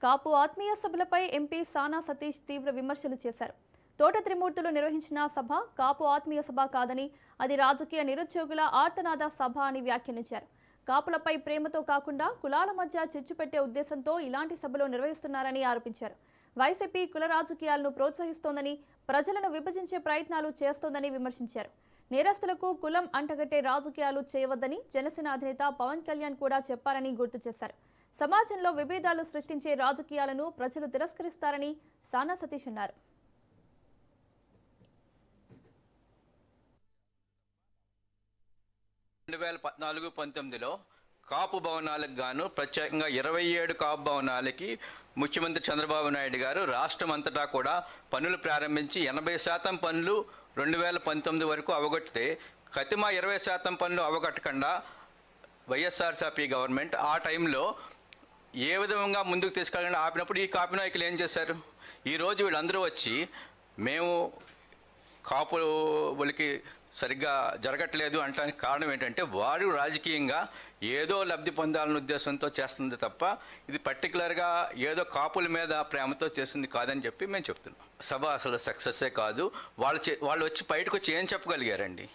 కాపు ఆత్మీయ సభలపై ఎంపీ సానా సతీష్ తీవ్ర విమర్శలు చేశారు. తోట త్రిమూర్తులు నిర్వహించిన సభ కాపు ఆత్మీయ సభ కాదని, అది రాజకీయ నిరుద్యోగుల ఆర్తనాద సభ అని వ్యాఖ్యానించారు. కాపులపై ప్రేమతో కాకుండా కులాల మధ్య చిచ్చు పెట్టే ఉద్దేశంతో ఇలాంటి సభలు నిర్వహిస్తున్నారని ఆరోపించారు. వైసీపీ కుల రాజకీయాలను ప్రోత్సహిస్తోందని, ప్రజలను విభజించే ప్రయత్నాలు చేస్తోందని విమర్శించారు. నేరస్తులకు కులం అంటగట్టే రాజకీయాలు చేయవద్దని జనసేన అధినేత పవన్ కళ్యాణ్ కూడా చెప్పారని గుర్తు చేశారు. సమాజంలో విభేదాలు సృష్టించే రాజకీయాలను ప్రజలు తిరస్కరిస్తారని సానా సతీష్ అన్నారు. కాపు భవనాలకు గాను ప్రత్యేకంగా 27 కాపు భవనాలకి ముఖ్యమంత్రి చంద్రబాబు నాయుడు గారు రాష్ట్రం అంతటా కూడా పనులు ప్రారంభించి 80% పనులు 2019 వరకు అవగొట్టితే కతిమ 20% పనులు అవగొట్టకుండా వైఎస్ఆర్సీపీ గవర్నమెంట్ ఆ టైంలో ఏ విధంగా ముందుకు తీసుకెళ్ళాలని ఆపినప్పుడు ఈ కాపు నాయకులు ఏం చేశారు? ఈరోజు వీళ్ళందరూ వచ్చి మేము కాపులకి సరిగ్గా జరగట్లేదు అంటానికి కారణం ఏంటంటే వారు రాజకీయంగా ఏదో లబ్ధి పొందాలనే ఉద్దేశంతో చేస్తుంది తప్ప ఇది పర్టికులర్గా ఏదో కాపుల మీద ప్రేమతో చేసింది కాదని చెప్పి మేము చెప్తున్నాం. సభ అసలు సక్సెస్సే కాదు. వాళ్ళు వచ్చి బయటకు వచ్చి ఏం చెప్పగలిగారండి?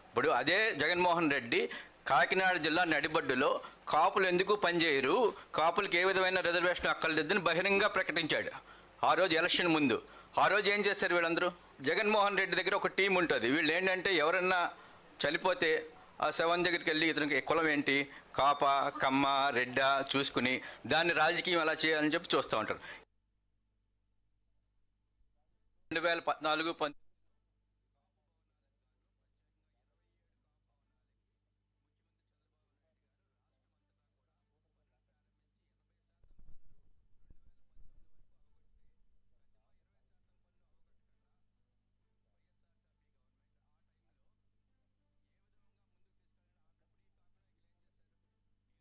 ఇప్పుడు అదే జగన్మోహన్ రెడ్డి కాకినాడ జిల్లా నడిబడ్డులో కాపులు ఎందుకు పనిచేయరు, కాపులకి ఏ విధమైన రిజర్వేషన్ అక్కర్లేదని బహిరంగంగా ప్రకటించాడు ఆ రోజు ఎలక్షన్ ముందు. ఆ రోజు ఏం చేశారు వీళ్ళందరూ? జగన్మోహన్ రెడ్డి దగ్గర ఒక టీం ఉంటుంది. వీళ్ళు ఏంటంటే ఎవరన్నా చనిపోతే ఆ శవం దగ్గరికి వెళ్ళి ఇతనికి కులం ఏంటి, కాప, కమ్మ, రెడ్డ చూసుకుని దాన్ని రాజకీయం ఎలా చేయాలని చెప్పి చూస్తూ ఉంటారు. 2014